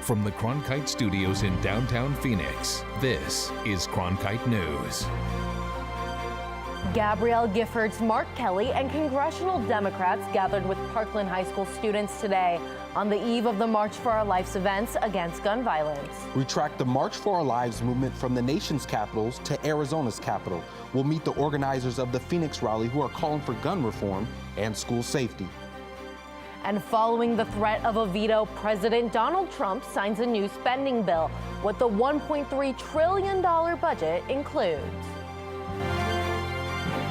From the Cronkite studios in downtown Phoenix, this is Cronkite News. Gabrielle Giffords, Mark Kelly, and congressional Democrats gathered with Parkland High School students today on the eve of the March for Our Lives events against gun violence. We tracked the March for Our Lives movement from the nation's capitals to Arizona's capital. We'll meet the organizers of the Phoenix rally who are calling for gun reform and school safety. And following the threat of a veto, President Donald Trump signs a new spending bill. What the $1.3 trillion budget includes.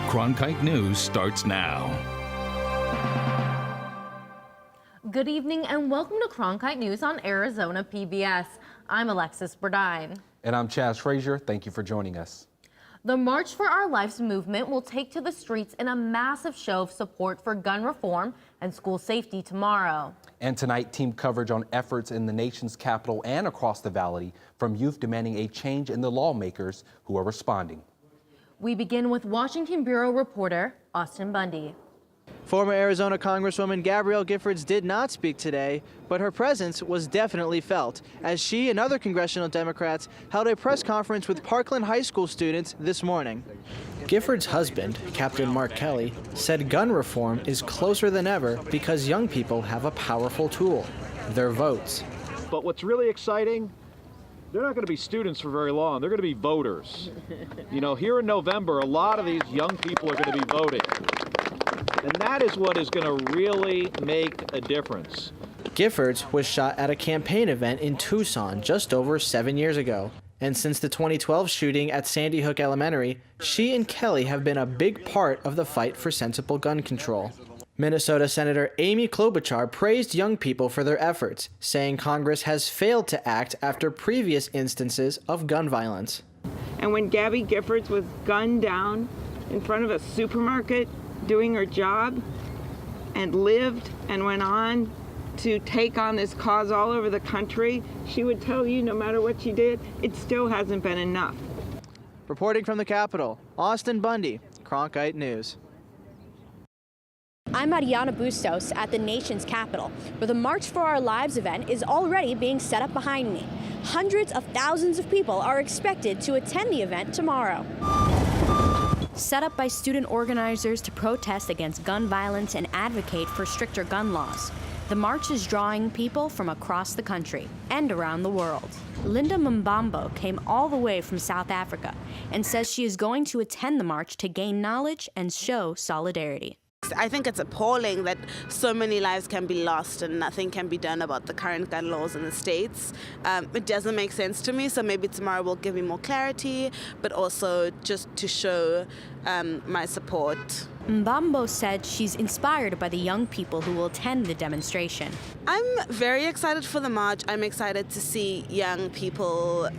Cronkite News starts now. Good evening and welcome to Cronkite News on Arizona PBS. I'm Alexis Burdine. And I'm Chaz Frazier. Thank you for joining us. The March for Our Lives movement will take to the streets in a massive show of support for gun reform and school safety tomorrow. And tonight, team coverage on efforts in the nation's capital and across the valley from youth demanding a change in the lawmakers who are responding. We begin with Washington Bureau reporter Austin Bundy. Former Arizona Congresswoman Gabrielle Giffords did not speak today, but her presence was definitely felt as she and other congressional Democrats held a press conference with Parkland High School students this morning. Giffords' husband, Captain Mark Kelly, said gun reform is closer than ever because young people have a powerful tool, their votes. But what's really exciting, they're not going to be students for very long. They're going to be voters. You know, here in November, a lot of these young people are going to be voting. And that is what is going to really make a difference. Giffords was shot at a campaign event in Tucson just over 7 years ago. And since the 2012 shooting at Sandy Hook Elementary, she and Kelly have been a big part of the fight for sensible gun control. Minnesota Senator Amy Klobuchar praised young people for their efforts, saying Congress has failed to act after previous instances of gun violence. And when Gabby Giffords was gunned down in front of a supermarket doing her job and lived and went on to take on this cause all over the country, she would tell you no matter what she did, it still hasn't been enough. Reporting from the Capitol, Austin Bundy, Cronkite News. I'm Ariana Bustos at the nation's capital, where the March for Our Lives event is already being set up behind me. Hundreds of thousands of people are expected to attend the event tomorrow. Set up by student organizers to protest against gun violence and advocate for stricter gun laws, the march is drawing people from across the country and around the world. Linda Mbambo came all the way from South Africa and says she is going to attend the march to gain knowledge and show solidarity. I think it's appalling that so many lives can be lost and nothing can be done about the current gun laws in the States. It doesn't make sense to me, so maybe tomorrow will give me more clarity, but also just to show my support. Mbambo said she's inspired by the young people who will attend the demonstration. I'm very excited for the march. I'm excited to see young people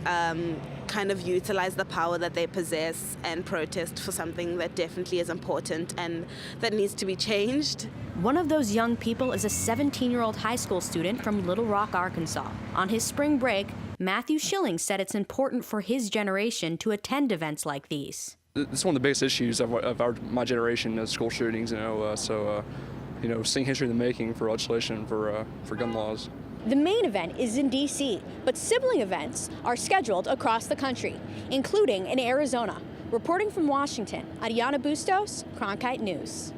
kind of utilize the power that they possess and protest for something that definitely is important and that needs to be changed. One of those young people is a 17-year-old high school student from Little Rock, Arkansas. On his spring break, Matthew Schilling said it's important for his generation to attend events like these. It's one of the biggest issues of my generation, school shootings, seeing history in the making for legislation for gun laws. The main event is in D.C., but sibling events are scheduled across the country, including in Arizona. Reporting from Washington, Ariana Bustos, Cronkite News.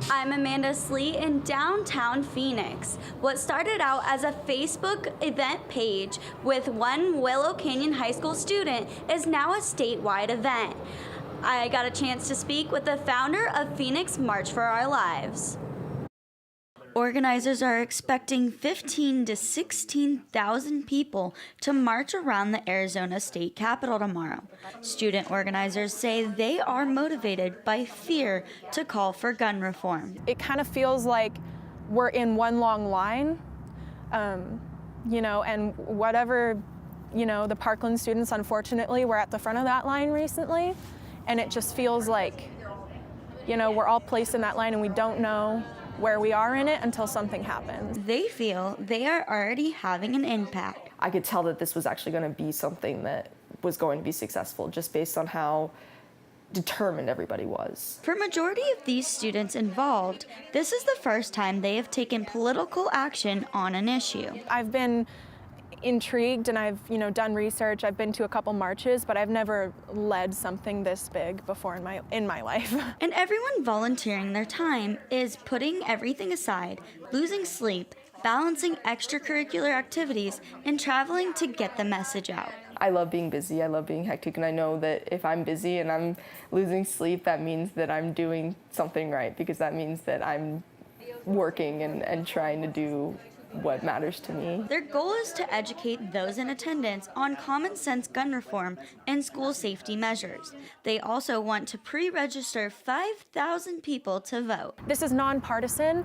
I'm Amanda Slee in downtown Phoenix. What started out as a Facebook event page with one Willow Canyon High School student is now a statewide event. I got a chance to speak with the founder of Phoenix March for Our Lives. Organizers are expecting 15,000 to 16,000 people to march around the Arizona state capitol tomorrow. Student organizers say they are motivated by fear to call for gun reform. It kind of feels like we're in one long line, and whatever, the Parkland students, unfortunately, were at the front of that line recently, and it just feels like, we're all placed in that line and we don't know where we are in it until something happens. They feel they are already having an impact. I could tell that this was actually going to be something that was going to be successful just based on how determined everybody was. For majority of these students involved, this is the first time they have taken political action on an issue. I've been intrigued and I've, done research. I've been to a couple marches, but I've never led something this big before in my life. And everyone volunteering their time is putting everything aside, losing sleep, balancing extracurricular activities, and traveling to get the message out. I love being busy, I love being hectic, and I know that if I'm busy and I'm losing sleep, that means that I'm doing something right, because that means that I'm working and trying to do what matters to me. Their goal is to educate those in attendance on common sense gun reform and school safety measures. They also want to pre-register 5,000 people to vote. This is nonpartisan.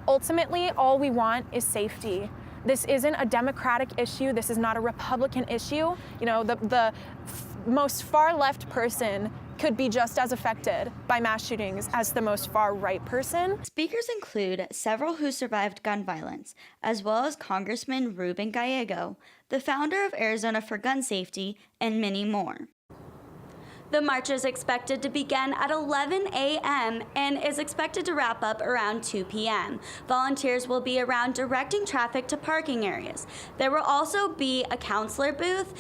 Ultimately, all we want is safety. This isn't a Democratic issue. This is not a Republican issue. The most far left person could be just as affected by mass shootings as the most far right person. Speakers include several who survived gun violence, as well as Congressman Ruben Gallego, the founder of Arizona for Gun Safety, and many more. The march is expected to begin at 11 a.m. and is expected to wrap up around 2 p.m. Volunteers will be around directing traffic to parking areas. There will also be a counselor booth,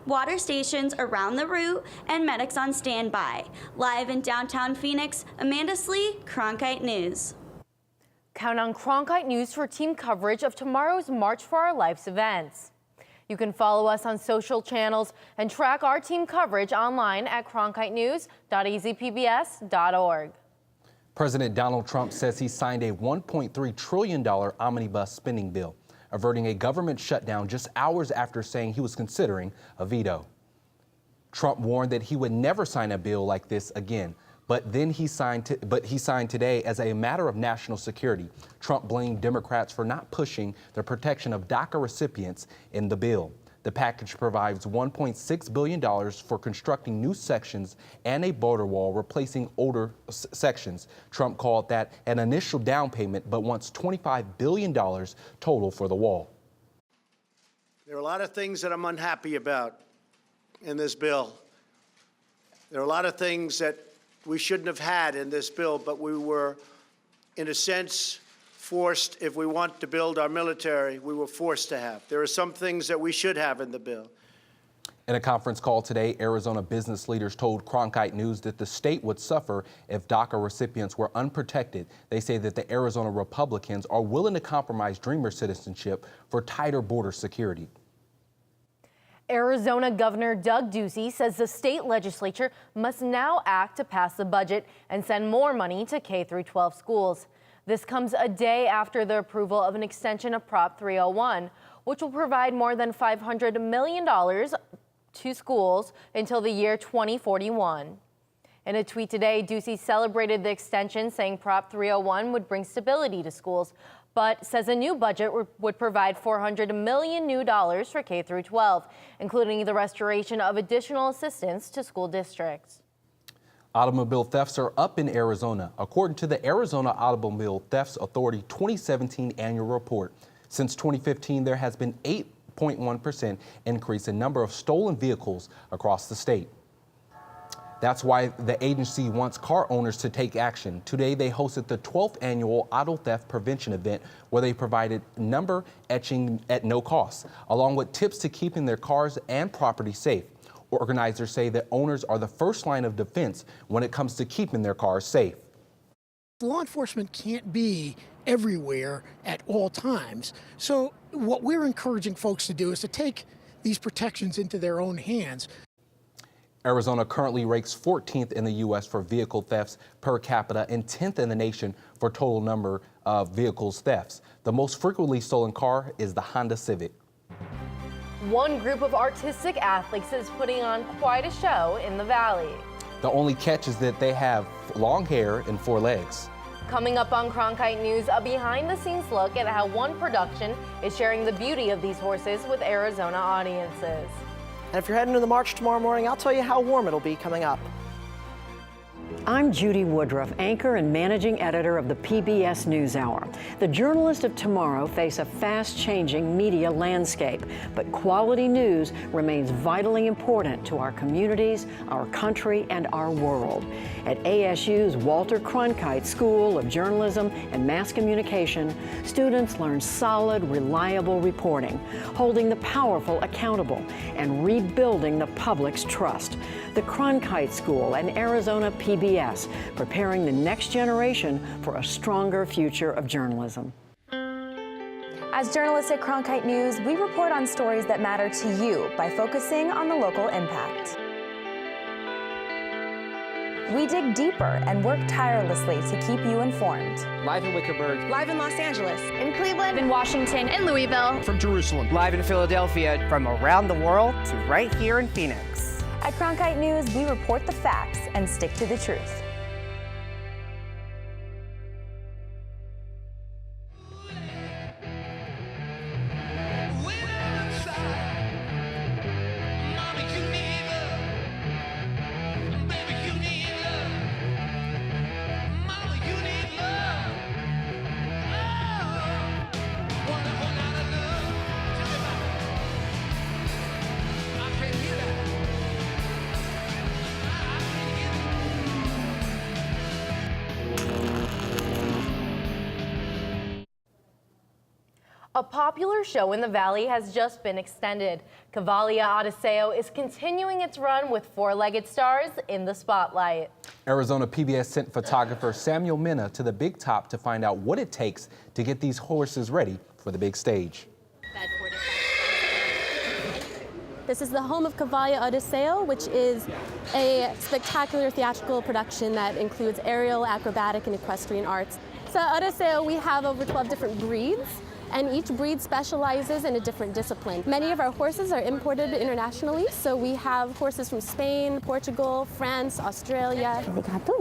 water stations around the route, and medics on standby. Live in downtown Phoenix, Amanda Slee, Cronkite News. Count on Cronkite News for team coverage of tomorrow's March for Our Lives events. You can follow us on social channels and track our team coverage online at cronkitenews.ezpbs.org. President Donald Trump says he signed a $1.3 trillion omnibus spending bill, averting a government shutdown just hours after saying he was considering a veto. Trump warned that he would never sign a bill like this again, but he signed today as a matter of national security. Trump blamed Democrats for not pushing the protection of DACA recipients in the bill. The package provides $1.6 billion for constructing new sections and a border wall replacing older sections. Trump called that an initial down payment, but wants $25 billion total for the wall. There are a lot of things that I'm unhappy about in this bill. There are a lot of things that we shouldn't have had in this bill, but we were, in a sense, forced. If we want to build our military, we were forced to have. There are some things that we should have in the bill. In a conference call today, Arizona business leaders told Cronkite News that the state would suffer if DACA recipients were unprotected. They say that the Arizona Republicans are willing to compromise Dreamer citizenship for tighter border security. Arizona Governor Doug Ducey says the state legislature must now act to pass the budget and send more money to K-12 schools. This comes a day after the approval of an extension of Prop 301, which will provide more than $500 million to schools until the year 2041. In a tweet today, Ducey celebrated the extension, saying Prop 301 would bring stability to schools, but says a new budget would provide $400 million new dollars for K-12, including the restoration of additional assistance to school districts. Automobile thefts are up in Arizona, according to the Arizona Automobile Thefts Authority 2017 annual report. Since 2015, there has been 8.1% increase in number of stolen vehicles across the state. That's why the agency wants car owners to take action. Today, they hosted the 12th annual auto theft prevention event, where they provided number etching at no cost, along with tips to keeping their cars and property safe. Organizers say that owners are the first line of defense when it comes to keeping their cars safe. Law enforcement can't be everywhere at all times. So what we're encouraging folks to do is to take these protections into their own hands. Arizona currently ranks 14th in the U.S. for vehicle thefts per capita and 10th in the nation for total number of vehicles thefts. The most frequently stolen car is the Honda Civic. One group of artistic athletes is putting on quite a show in the Valley. The only catch is that they have long hair and 4 legs. Coming up on Cronkite News, a behind-the-scenes look at how one production is sharing the beauty of these horses with Arizona audiences. And if you're heading to the march tomorrow morning, I'll tell you how warm it'll be coming up. I'm Judy Woodruff, anchor and managing editor of the PBS Newshour. The journalists of tomorrow face a fast-changing media landscape, but quality news remains vitally important to our communities, our country, and our world. At ASU's Walter Cronkite School of Journalism and Mass Communication, students learn solid, reliable reporting, holding the powerful accountable, and rebuilding the public's trust. The Cronkite School and Arizona PBS, preparing the next generation for a stronger future of journalism. As journalists at Cronkite News, we report on stories that matter to you by focusing on the local impact. We dig deeper and work tirelessly to keep you informed. Live in Wickerburg. Live in Los Angeles. In Cleveland. In Washington. In Louisville. From Jerusalem. Live in Philadelphia. From around the world to right here in Phoenix. At Cronkite News, we report the facts and stick to the truth. A popular show in the Valley has just been extended. Cavalia Odiseo is continuing its run with four-legged stars in the spotlight. Arizona PBS sent photographer Samuel Minna to the Big Top to find out what it takes to get these horses ready for the big stage. This is the home of Cavalia Odiseo, which is a spectacular theatrical production that includes aerial, acrobatic, and equestrian arts. So Odiseo, we have over 12 different breeds, and each breed specializes in a different discipline. Many of our horses are imported internationally, so we have horses from Spain, Portugal, France, Australia.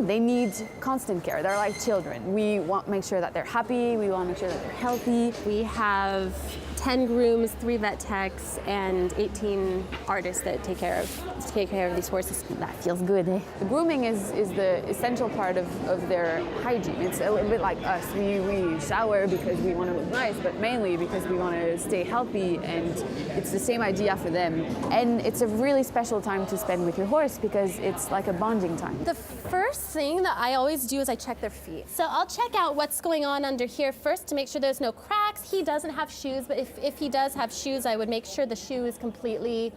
They need constant care. They're like children. We want to make sure that they're happy, we want to make sure that they're healthy. We have 10 grooms, 3 vet techs, and 18 artists that take care of these horses. That feels good, eh? The grooming is the essential part of their hygiene. It's a little bit like us. We shower because we want to look nice, but mainly because we want to stay healthy, and it's the same idea for them. And it's a really special time to spend with your horse because it's like a bonding time. The first thing that I always do is I check their feet. So I'll check out what's going on under here first to make sure there's no cracks. He doesn't have shoes, but if he does have shoes, I would make sure the shoe is completely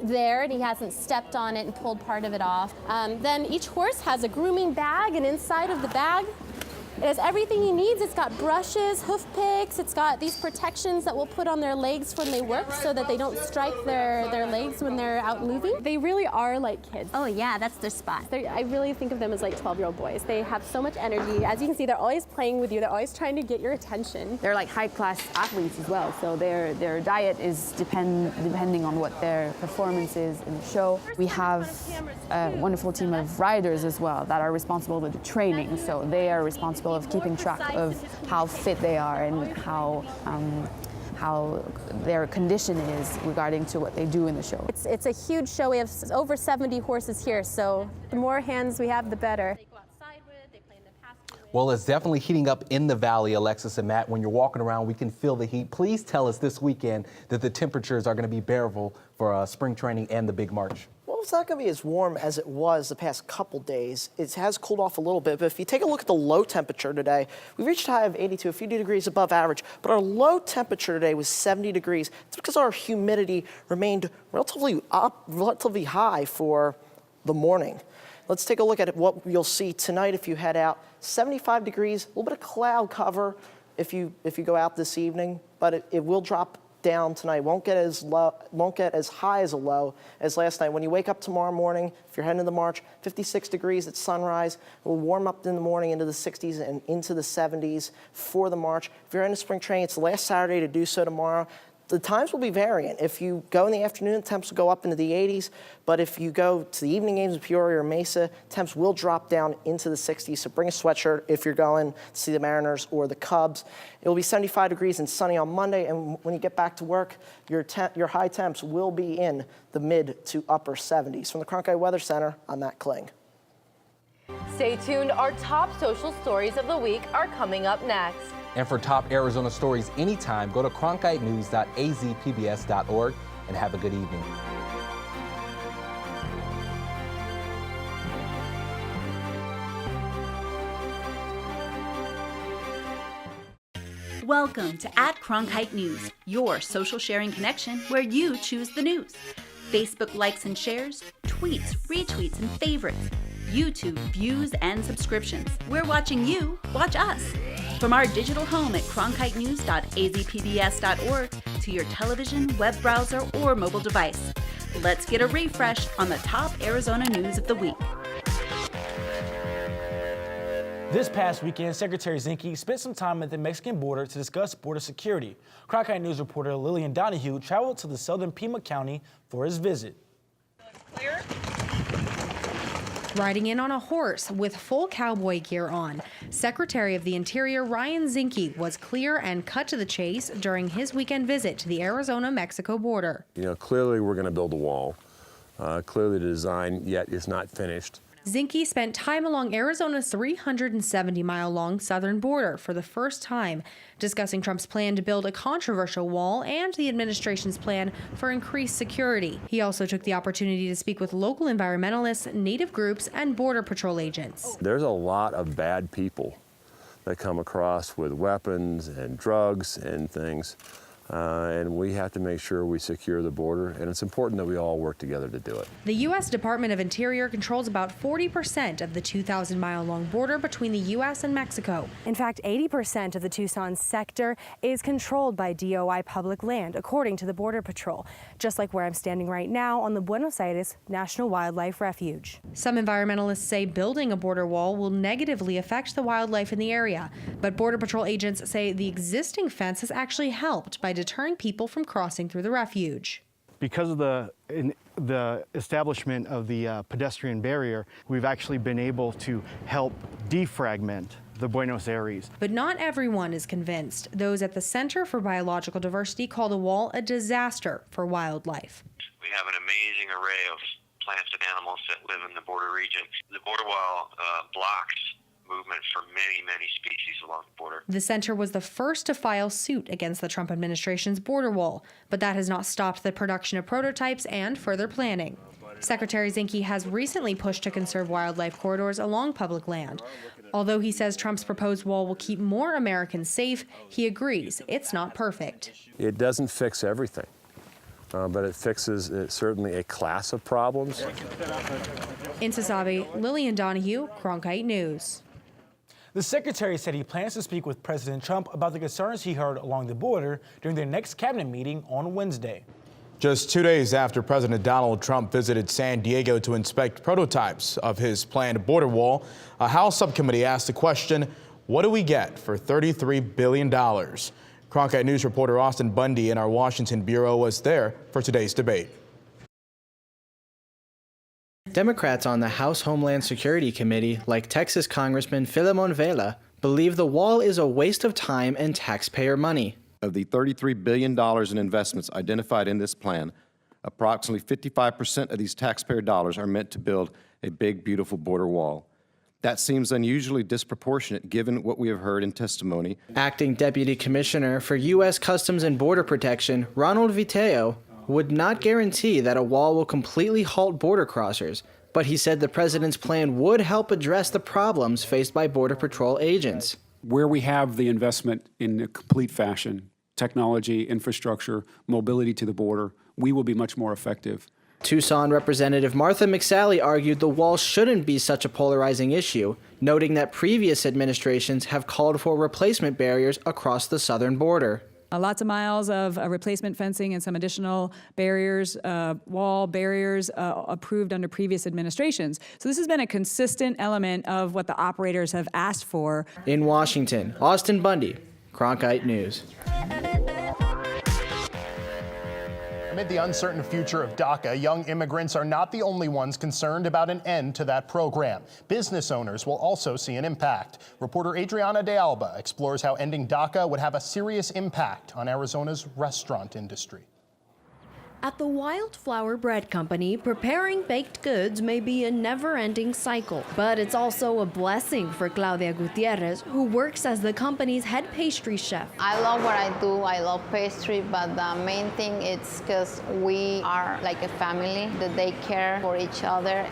there and he hasn't stepped on it and pulled part of it off. Then each horse has a grooming bag, and inside of the bag it has everything he needs. It's got brushes, hoof picks, it's got these protections that we'll put on their legs when they work so that they don't strike their legs when they're out moving. They really are like kids. Oh yeah, that's their spot. I really think of them as like 12-year-old boys. They have so much energy. As you can see, they're always playing with you. They're always trying to get your attention. They're like high-class athletes as well, so their diet is depending on what their performance is in the show. We have a wonderful team of riders as well that are responsible with the training, so they are responsible of keeping track of how fit they are and how their condition is regarding to what they do in the show. It's a huge show. We have over 70 horses here, so the more hands we have, the better. Well, it's definitely heating up in the Valley, Alexis and Matt. When you're walking around, we can feel the heat. Please tell us this weekend that the temperatures are going to be bearable for spring training and the big march. Well, it's not going to be as warm as it was the past couple days. It has cooled off a little bit, but if you take a look at the low temperature today, we reached a high of 82, a few degrees above average, but our low temperature today was 70 degrees. It's because our humidity remained relatively high for the morning. Let's take a look at what you'll see tonight if you head out. 75 degrees, a little bit of cloud cover if you go out this evening, but it will drop down tonight. Won't get as high as a low as last night. When you wake up tomorrow morning, if you're heading to the march, 56 degrees at sunrise. It will warm up in the morning into the 60s and into the 70s for the march. If you're into spring training, it's the last Saturday to do so tomorrow. The times will be variant. If you go in the afternoon, temps will go up into the 80s, but if you go to the evening games in Peoria or Mesa, temps will drop down into the 60s, so bring a sweatshirt if you're going to see the Mariners or the Cubs. It will be 75 degrees and sunny on Monday, and when you get back to work, your high temps will be in the mid to upper 70s. From the Cronkite Weather Center, I'm Matt Kling. Stay tuned. Our top social stories of the week are coming up next. And for top Arizona stories anytime, go to cronkitenews.azpbs.org and have a good evening. Welcome to @Cronkite News, your social sharing connection where you choose the news. Facebook likes and shares, tweets, retweets, and favorites. YouTube views and subscriptions. We're watching you watch us. From our digital home at cronkitenews.azpbs.org to your television, web browser, or mobile device. Let's get a refresh on the top Arizona news of the week. This past weekend, Secretary Zinke spent some time at the Mexican border to discuss border security. Cronkite News reporter Lillian Donahue traveled to the southern Pima County for his visit. Riding in on a horse with full cowboy gear on, Secretary of the Interior Ryan Zinke was clear and cut to the chase during his weekend visit to the Arizona-Mexico border. Clearly we're going to build a wall. Clearly the design yet is not finished. Zinke spent time along Arizona's 370-mile-long southern border for the first time, discussing Trump's plan to build a controversial wall and the administration's plan for increased security. He also took the opportunity to speak with local environmentalists, native groups, and Border Patrol agents. There's a lot of bad people that come across with weapons and drugs and things. And we have to make sure we secure the border, and it's important that we all work together to do it. The U.S. Department of Interior controls about 40% of the 2,000-mile-long border between the U.S. and Mexico. In fact, 80% of the Tucson sector is controlled by DOI public land, according to the Border Patrol, just like where I'm standing right now on the Buenos Aires National Wildlife Refuge. Some environmentalists say building a border wall will negatively affect the wildlife in the area, but Border Patrol agents say the existing fence has actually helped by deterring people from crossing through the refuge. Because of the establishment of the pedestrian barrier, we've actually been able to help defragment the Buenos Aires. But not everyone is convinced. Those at the Center for Biological Diversity call the wall a disaster for wildlife. We have an amazing array of plants and animals that live in the border region. The border wall blocks movement for many, many species along the border. The center was the first to file suit against the Trump administration's border wall, but that has not stopped the production of prototypes and further planning. Secretary Zinke has recently pushed to conserve wildlife corridors along public land. Although he says Trump's proposed wall will keep more Americans safe, he agrees it's not perfect. It doesn't fix everything, but it fixes certainly a class of problems. In Sasabe, Lillian Donahue, Cronkite News. The secretary said he plans to speak with President Trump about the concerns he heard along the border during their next cabinet meeting on Wednesday. Just 2 days after President Donald Trump visited San Diego to inspect prototypes of his planned border wall, a House subcommittee asked the question, what do we get for $33 billion? Cronkite News reporter Austin Bundy in our Washington bureau was there for today's debate. Democrats on the House Homeland Security Committee, like Texas Congressman Filemon Vela, believe the wall is a waste of time and taxpayer money. Of the $33 billion in investments identified in this plan, approximately 55% of these taxpayer dollars are meant to build a big, beautiful border wall. That seems unusually disproportionate given what we have heard in testimony. Acting Deputy Commissioner for U.S. Customs and Border Protection, Ronald Viteo, would not guarantee that a wall will completely halt border crossers, but he said the president's plan would help address the problems faced by Border Patrol agents. Where we have the investment in a complete fashion, technology, infrastructure, mobility to the border, we will be much more effective. Tucson Representative Martha McSally argued the wall shouldn't be such a polarizing issue, noting that previous administrations have called for replacement barriers across the southern border. Lots of miles of replacement fencing and some additional barriers, wall barriers approved under previous administrations. So this has been a consistent element of what the operators have asked for. In Washington, Austin Bundy, Cronkite News. Amid the uncertain future of DACA, young immigrants are not the only ones concerned about an end to that program. Business owners will also see an impact. Reporter Adriana de Alba explores how ending DACA would have a serious impact on Arizona's restaurant industry. At the Wildflower Bread Company, preparing baked goods may be a never-ending cycle, but it's also a blessing for Claudia Gutierrez, who works as the company's head pastry chef. I love what I do. I love pastry, but the main thing is because we are like a family, that they care for each other.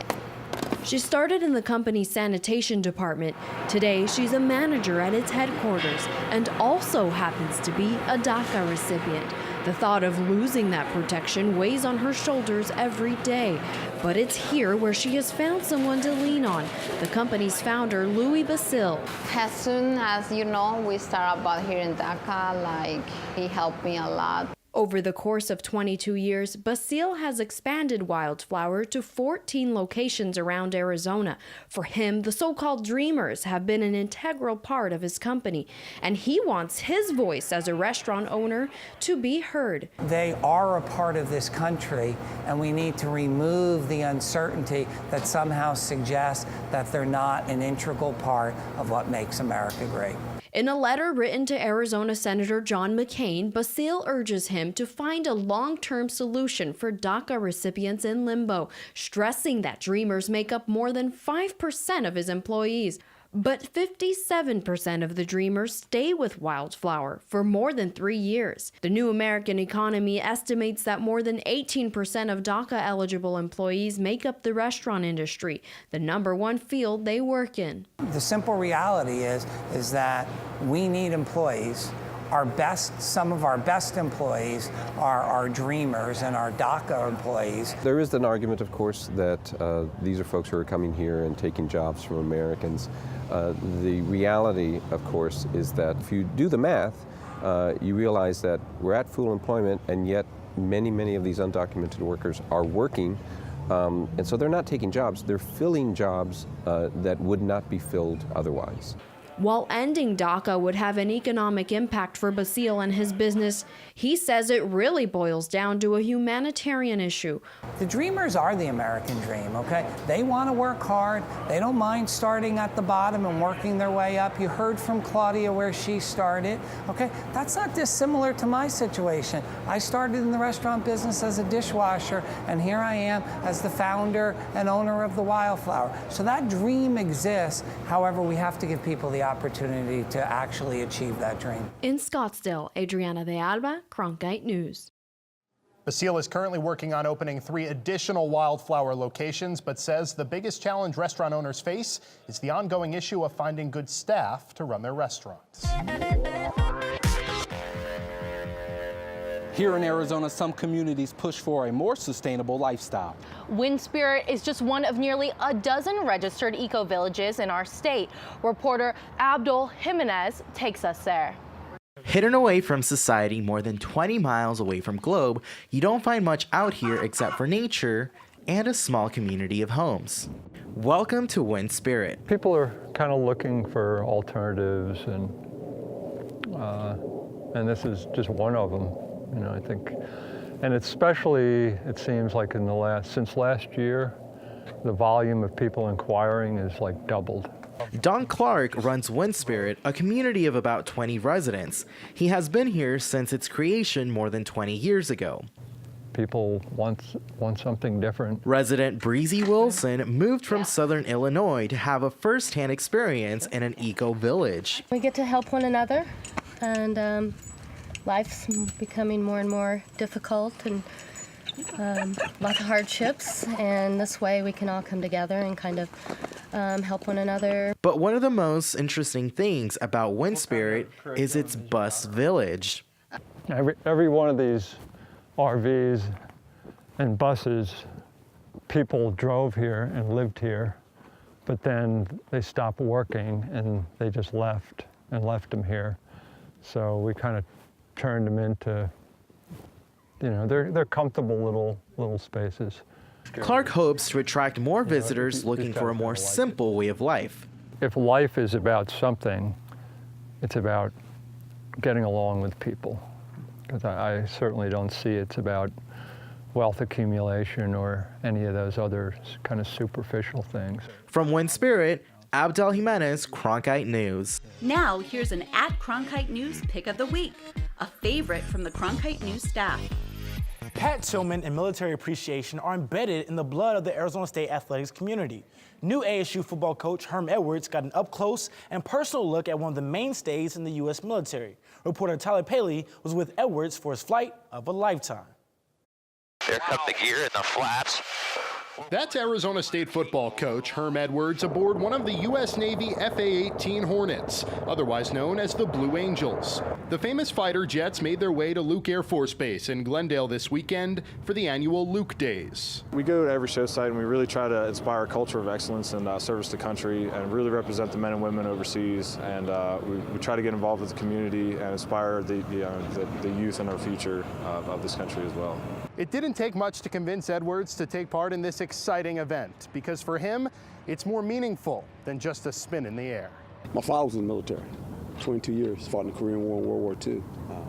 She started in the company's sanitation department. Today, she's a manager at its headquarters and also happens to be a DACA recipient. The thought of losing that protection weighs on her shoulders every day. But it's here where she has found someone to lean on, the company's founder, Louis Basile. As soon as, we start about here in DACA, he helped me a lot. Over the course of 22 years, Basile has expanded Wildflower to 14 locations around Arizona. For him, the so-called dreamers have been an integral part of his company, and he wants his voice as a restaurant owner to be heard. They are a part of this country, and we need to remove the uncertainty that somehow suggests that they're not an integral part of what makes America great. In a letter written to Arizona Senator John McCain, Basile urges him to find a long-term solution for DACA recipients in limbo, stressing that dreamers make up more than 5% of his employees. But 57% of the dreamers stay with Wildflower for more than 3 years. The New American Economy estimates that more than 18% of DACA-eligible employees make up the restaurant industry, the #1 field they work in. The simple reality is that we need employees. Some of our best employees are our dreamers and our DACA employees. There is an argument, of course, that these are folks who are coming here and taking jobs from Americans. The reality, of course, is that if you do the math, you realize that we're at full employment, and yet many of these undocumented workers are working. And so they're not taking jobs, they're filling jobs that would not be filled otherwise. While ending DACA would have an economic impact for Basile and his business, he says it really boils down to a humanitarian issue. The dreamers are the American dream, okay? They want to work hard. They don't mind starting at the bottom and working their way up. You heard from Claudia where she started, okay? That's not dissimilar to my situation. I started in the restaurant business as a dishwasher, and here I am as the founder and owner of the Wildflower. So that dream exists. However, we have to give people the opportunity to actually achieve that dream. In Scottsdale, Adriana de Alba, Cronkite News. Basile is currently working on opening 3 additional Wildflower locations, but says the biggest challenge restaurant owners face is the ongoing issue of finding good staff to run their restaurants. Here in Arizona, some communities push for a more sustainable lifestyle. Wind Spirit is just one of nearly a dozen registered eco-villages in our state. Reporter Abdul Jimenez takes us there. Hidden away from society more than 20 miles away from Globe, you don't find much out here except for nature and a small community of homes. Welcome to Wind Spirit. People are kind of looking for alternatives, and this is just one of them. I think, and especially, it seems like since last year, the volume of people inquiring is like doubled. Don Clark runs Wind Spirit, a community of about 20 residents. He has been here since its creation more than 20 years ago. People want something different. Resident Breezy Wilson moved from Southern Illinois to have a first-hand experience in an eco-village. We get to help one another, and life's becoming more and more difficult, and lots of hardships, and this way we can all come together and kind of help one another. But one of the most interesting things about Wind Spirit is its bus village. Every one of these RVs and buses, people drove here and lived here, but then they stopped working and they just left them here. So we kind of turned them into, they're comfortable little spaces. Clark hopes to attract more visitors looking for a more simple way of life. If life is about something, it's about getting along with people. Because I certainly don't see it's about wealth accumulation or any of those other kind of superficial things. From Wind Spirit, Abdel Jimenez, Cronkite News. Now, here's an @Cronkite News pick of the week, a favorite from the Cronkite News staff. Hat Tillman and military appreciation are embedded in the blood of the Arizona State athletics community. New ASU football coach Herm Edwards got an up-close and personal look at one of the mainstays in the U.S. military. Reporter Tyler Paley was with Edwards for his flight of a lifetime. There come the gear and the flaps. That's Arizona State football coach Herm Edwards aboard one of the U.S. Navy FA-18 Hornets, otherwise known as the Blue Angels. The famous fighter jets made their way to Luke Air Force Base in Glendale this weekend for the annual Luke Days. We go to every show site and we really try to inspire a culture of excellence and service to country and really represent the men and women overseas. And we try to get involved with the community and inspire the youth and our future of this country as well. It didn't take much to convince Edwards to take part in this exciting event, because for him, it's more meaningful than just a spin in the air. My father was in the military, 22 years, fought in the Korean War and World War II.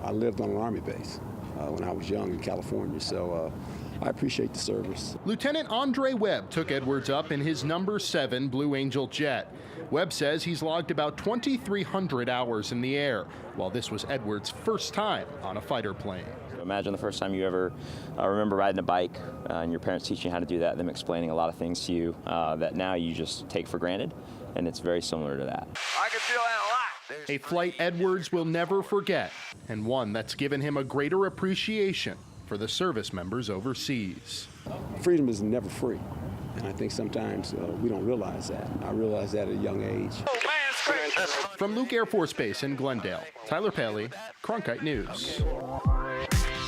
I lived on an Army base when I was young in California, so I appreciate the service. Lieutenant Andre Webb took Edwards up in his number 7 Blue Angel jet. Webb says he's logged about 2,300 hours in the air, while this was Edwards' first time on a fighter plane. Imagine the first time you ever remember riding a bike and your parents teaching you how to do that, them explaining a lot of things to you that now you just take for granted, and it's very similar to that. I can feel that a lot. A flight Edwards will never forget, and one that's given him a greater appreciation for the service members overseas. Freedom is never free, and I think sometimes we don't realize that. I realized that at a young age. From Luke Air Force Base in Glendale, Tyler Paley, Cronkite News.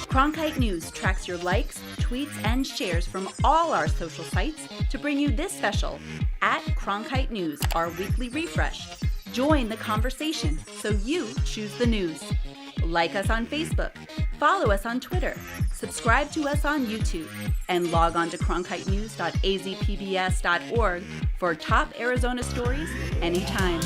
Cronkite News tracks your likes, tweets, and shares from all our social sites to bring you this special at Cronkite News, our weekly refresh. Join the conversation so you choose the news. Like us on Facebook, follow us on Twitter, subscribe to us on YouTube, and log on to cronkitenews.azpbs.org for top Arizona stories anytime.